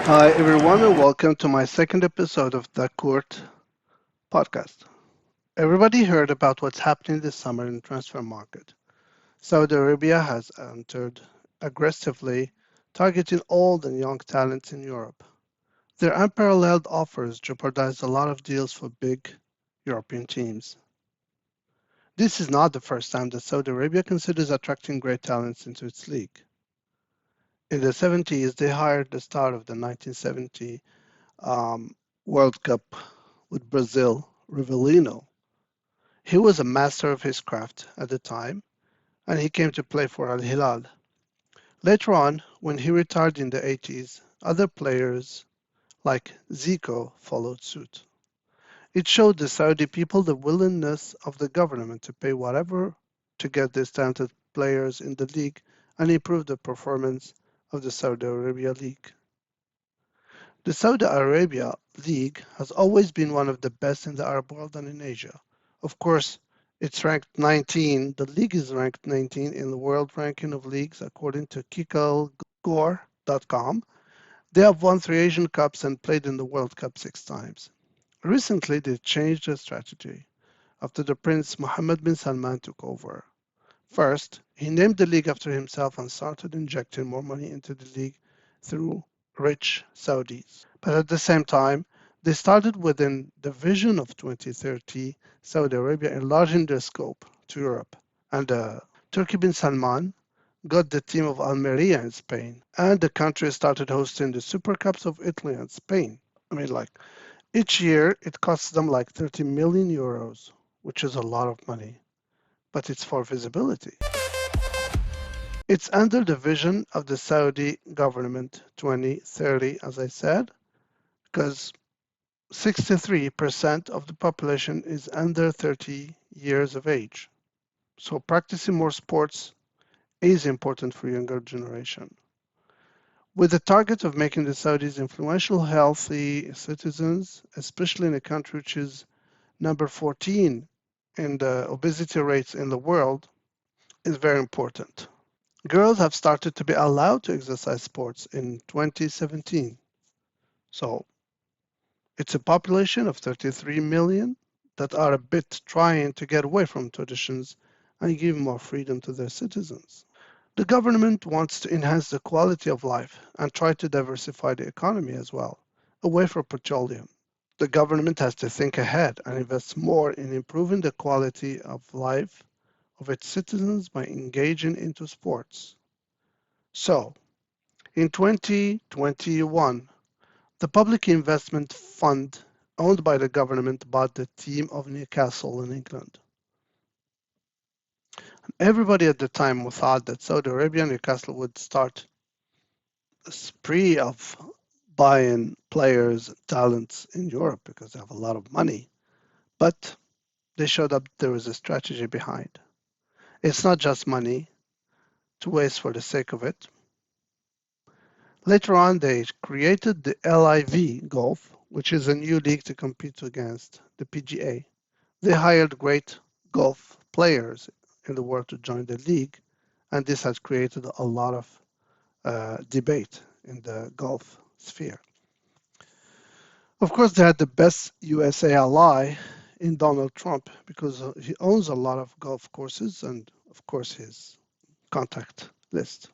Hi, everyone, and welcome to my second episode of Dacourt Podcast. Everybody heard about what's happening this summer in the transfer market. Saudi Arabia has entered aggressively, targeting old and young talents in Europe. Their unparalleled offers jeopardize a lot of deals for big European teams. This is not the first time that Saudi Arabia considers attracting great talents into its league. In the 70s, they hired the star of the 1970 um, World Cup with Brazil, Rivellino. He was a master of his craft at the time, and he came to play for Al Hilal. Later on, when he retired in the 80s, other players like Zico followed suit. It showed the Saudi people the willingness of the government to pay whatever to get these talented players in the league and improve the performance of the Saudi Arabia League. The Saudi Arabia League has always been one of the best in the Arab world and in Asia. Of course, it's ranked 19. The league is ranked 19 in the world ranking of leagues according to kicklegore.com. They have won 3 Asian Cups and played in the World Cup 6 times. Recently, they changed their strategy after the Prince Mohammed bin Salman took over. First, he named the league after himself and started injecting more money into the league through rich Saudis. But at the same time, they started within the vision of 2030, Saudi Arabia enlarging their scope to Europe. And Turkey bin Salman got the team of Almeria in Spain, and the country started hosting the Super Cups of Italy and Spain. I mean, like each year, it costs them like 30 million euros, which is a lot of money, but it's for visibility. It's under the vision of the Saudi government 2030, as I said, because 63% of the population is under 30 years of age. So practicing more sports is important for younger generation. With the target of making the Saudis influential, healthy citizens, especially in a country which is number 14 in the obesity rates in the world, is very important. Girls have started to be allowed to exercise sports in 2017. So it's a population of 33 million that are a bit trying to get away from traditions and give more freedom to their citizens. The government wants to enhance the quality of life and try to diversify the economy as well, away from petroleum. The government has to think ahead and invest more in improving the quality of life of its citizens by engaging into sports. So, in 2021, the Public Investment Fund owned by the government bought the team of Newcastle in England. Everybody at the time thought that Saudi Arabia and Newcastle would start a spree of buying players, talents in Europe because they have a lot of money. But they showed up there was a strategy behind. It's not just money to waste for the sake of it. Later on, they created the LIV Golf, which is a new league to compete against the PGA. They hired great golf players in the world to join the league, and this has created a lot of debate in the golf sphere. Of course, they had the best USA ally in Donald Trump because he owns a lot of golf courses and, of course, his contact list.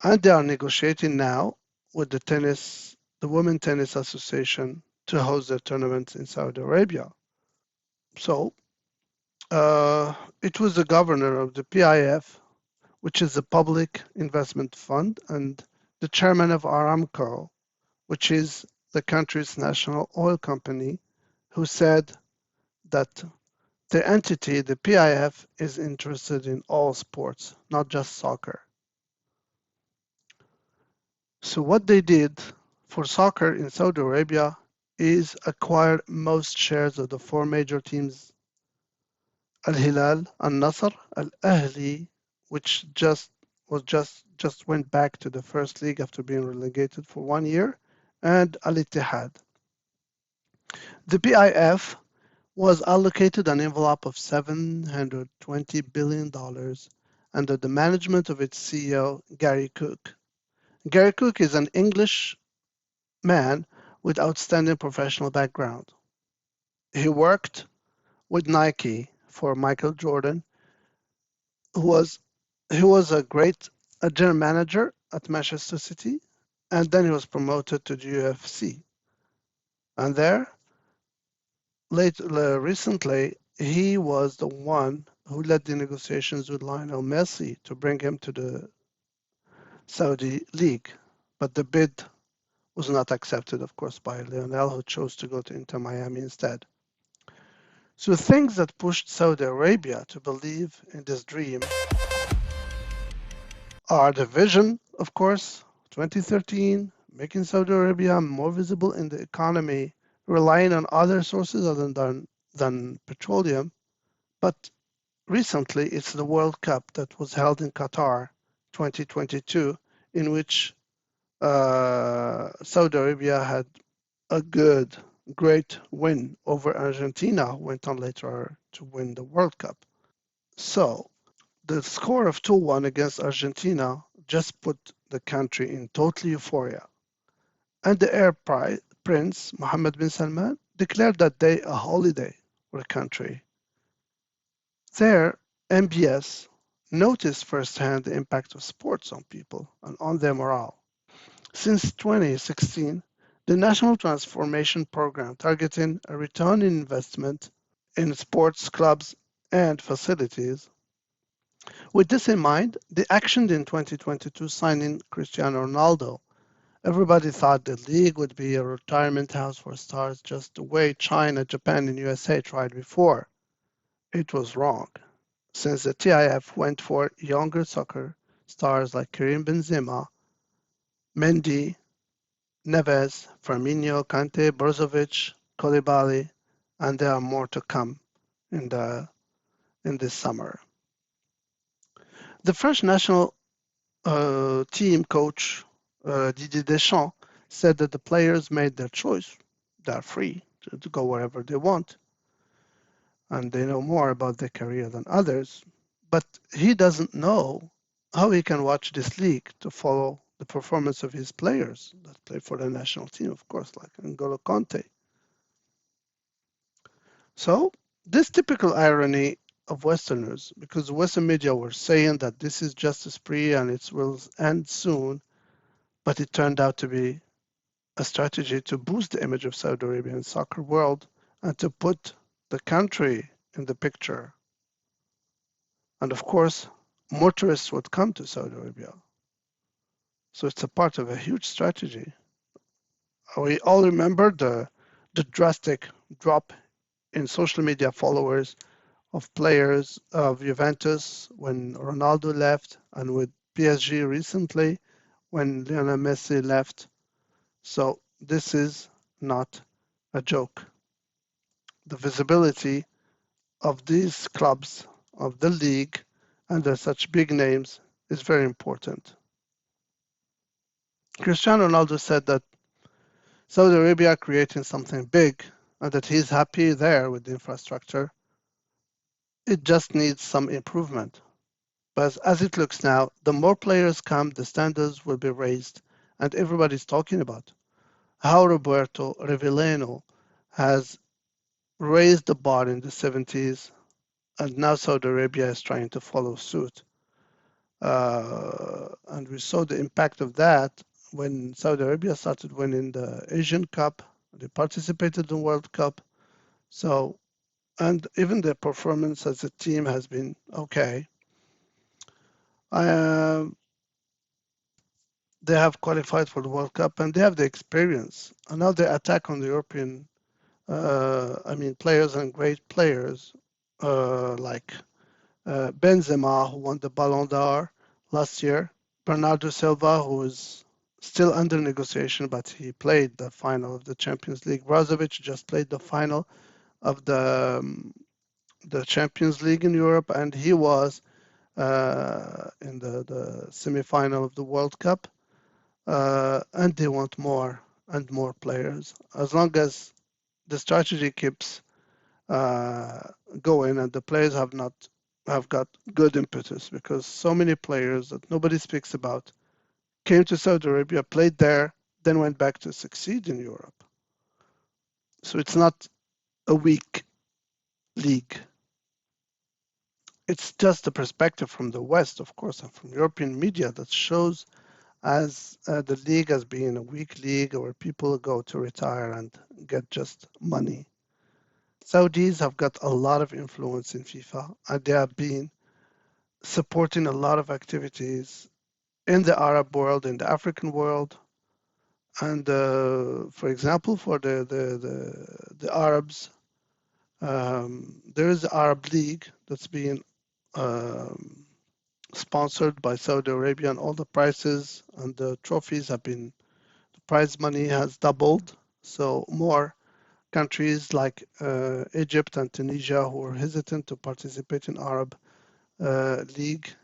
And they are negotiating now with the Women Tennis Association to host their tournaments in Saudi Arabia. So it was the governor of the PIF, which is the Public Investment Fund, and the chairman of Aramco, which is the country's national oil company, who said that the entity, the PIF, is interested in all sports, not just soccer. So what they did for soccer in Saudi Arabia is acquire most shares of the four major teams: Al Hilal, Al Nasr, Al Ahli, which just went back to the first league after being relegated for 1 year, and Al Ittihad. The PIF was allocated an envelope of $720 billion under the management of its CEO, Gary Cook. Gary Cook is an English man with outstanding professional background. He worked with Nike for Michael Jordan, who was he was a general manager at Manchester City, and then he was promoted to the UFC. And there, recently, he was the one who led the negotiations with Lionel Messi to bring him to the Saudi League. But the bid was not accepted, of course, by Lionel, who chose to go to Inter Miami instead. So things that pushed Saudi Arabia to believe in this dream are the vision, of course, 2013, making Saudi Arabia more visible in the economy, relying on other sources than petroleum. But recently, it's the World Cup that was held in Qatar 2022, in which Saudi Arabia had a great win over Argentina, who went on later to win the World Cup. So the score of 2-1 against Argentina just put the country in total euphoria, and the prince, Mohammed bin Salman, declared that day a holiday for the country. There, MBS noticed firsthand the impact of sports on people and on their morale. Since 2016, the National Transformation Program targeting a return on investment in sports clubs and facilities. With this in mind, they actioned in 2022 signing Cristiano Ronaldo. Everybody thought the league would be a retirement house for stars just the way China, Japan, and USA tried before. It was wrong, since the TIF went for younger soccer stars like Karim Benzema, Mendy, Neves, Firmino, Kante, Brozovic, Koulibaly, and there are more to come in the in this summer. The French national team coach Didier Deschamps said that the players made their choice. They're free to go wherever they want, and they know more about their career than others. But he doesn't know how he can watch this league to follow the performance of his players that play for the national team, of course, like N'Golo Conte. So this typical irony of Westerners, because the Western media were saying that this is just a spree and it will end soon, but it turned out to be a strategy to boost the image of Saudi Arabia in soccer world and to put the country in the picture. And of course, more tourists would come to Saudi Arabia. So it's a part of a huge strategy. We all remember the drastic drop in social media followers of players of Juventus when Ronaldo left, and with PSG recently when Lionel Messi left. So this is not a joke. The visibility of these clubs, of the league, under such big names is very important. Cristiano Ronaldo said that Saudi Arabia creating something big and that he's happy there with the infrastructure. It just needs some improvement. But as it looks now, the more players come, the standards will be raised, and everybody's talking about how Roberto Rivellino has raised the bar in the 70s, and now Saudi Arabia is trying to follow suit. And we saw the impact of that when Saudi Arabia started winning the Asian Cup. They participated in World Cup. So, and even their performance as a team has been okay. Uh, they have qualified for the World Cup and they have the experience. And now they attack on the European, players and great players like Benzema, who won the Ballon d'Or last year, Bernardo Silva, who is still under negotiation, but he played the final of the Champions League. Brozovic just played the final of the Champions League in Europe, and he was in the semi-final of the World Cup. And they want more and more players. As long as the strategy keeps uh, going and the players have got good impetus, because so many players that nobody speaks about came to Saudi Arabia, played there, then went back to succeed in Europe. So it's not a weak league. It's just the perspective from the West, of course, and from European media that shows as the league as being a weak league where people go to retire and get just money. Saudis have got a lot of influence in FIFA, and they have been supporting a lot of activities in the Arab world, in the African world, and for example, for the Arabs, there is the Arab League that's being um, sponsored by Saudi Arabia, and all the prices and the trophies have been, the prize money has doubled. So more countries like Egypt and Tunisia who are hesitant to participate in Arab League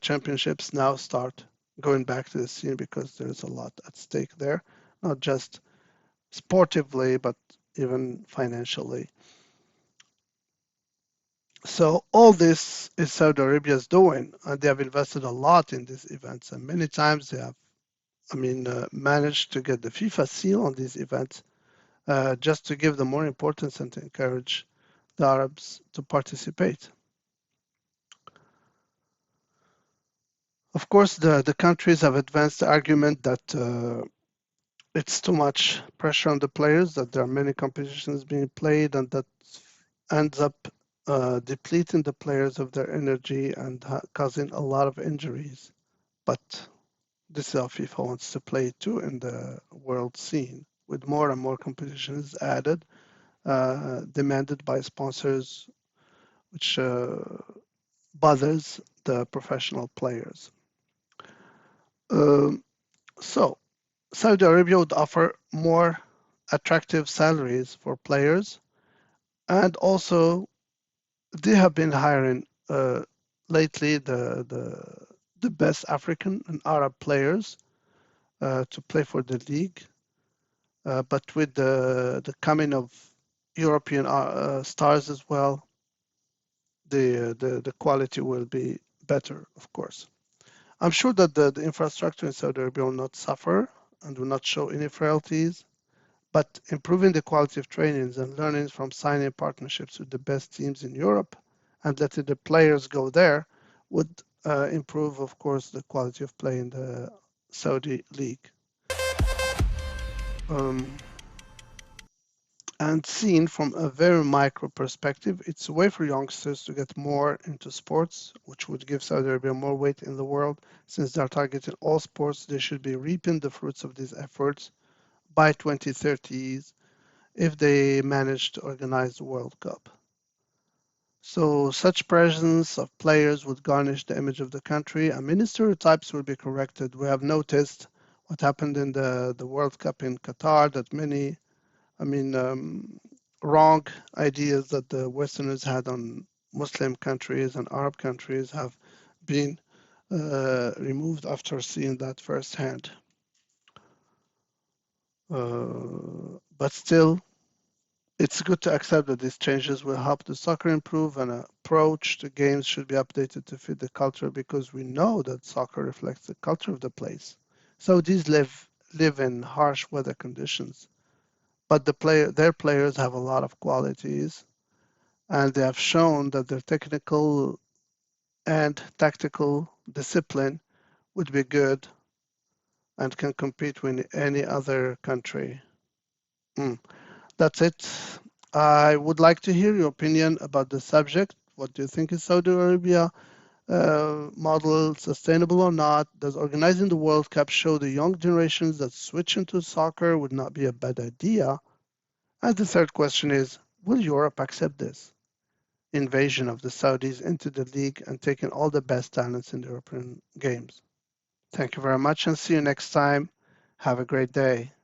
championships now start going back to the scene because there's a lot at stake there, not just sportively, but even financially. So all this is Saudi Arabia's doing, and they have invested a lot in these events, and many times they have, managed to get the FIFA seal on these events, just to give them more importance and to encourage the Arabs to participate. Of course, the countries have advanced the argument that it's too much pressure on the players, that there are many competitions being played, and that ends up depleting the players of their energy and causing a lot of injuries. But this is how FIFA wants to play too in the world scene, with more and more competitions added, demanded by sponsors, which bothers the professional players. Um, so, Saudi Arabia would offer more attractive salaries for players, and also they have been hiring lately the best African and Arab players to play for the league. But with the coming of European stars as well, the quality will be better, of course. I'm sure that the infrastructure in Saudi Arabia will not suffer and will not show any frailties, but improving the quality of trainings and learnings from signing partnerships with the best teams in Europe and letting the players go there would improve, of course, the quality of play in the Saudi league. Um, and seen from a very micro perspective, it's a way for youngsters to get more into sports, which would give Saudi Arabia more weight in the world. Since they're targeting all sports, they should be reaping the fruits of these efforts by 2030s if they manage to organize the World Cup. So such presence of players would garnish the image of the country and many stereotypes will be corrected. We have noticed what happened in the World Cup in Qatar, that many, I mean, wrong ideas that the Westerners had on Muslim countries and Arab countries have been removed after seeing that firsthand. But still, it's good to accept that these changes will help the soccer improve and approach to games should be updated to fit the culture because we know that soccer reflects the culture of the place. Saudis live in harsh weather conditions, but their players have a lot of qualities and they have shown that their technical and tactical discipline would be good and can compete with any other country. Mm. That's it. I would like to hear your opinion about the subject. What do you think is Saudi Arabia model sustainable or not? Does organizing the World Cup show the young generations that switching to soccer would not be a bad idea? And the third question is, will Europe accept this invasion of the Saudis into the league and taking all the best talents in the European games? Thank you very much and see you next time. Have a great day.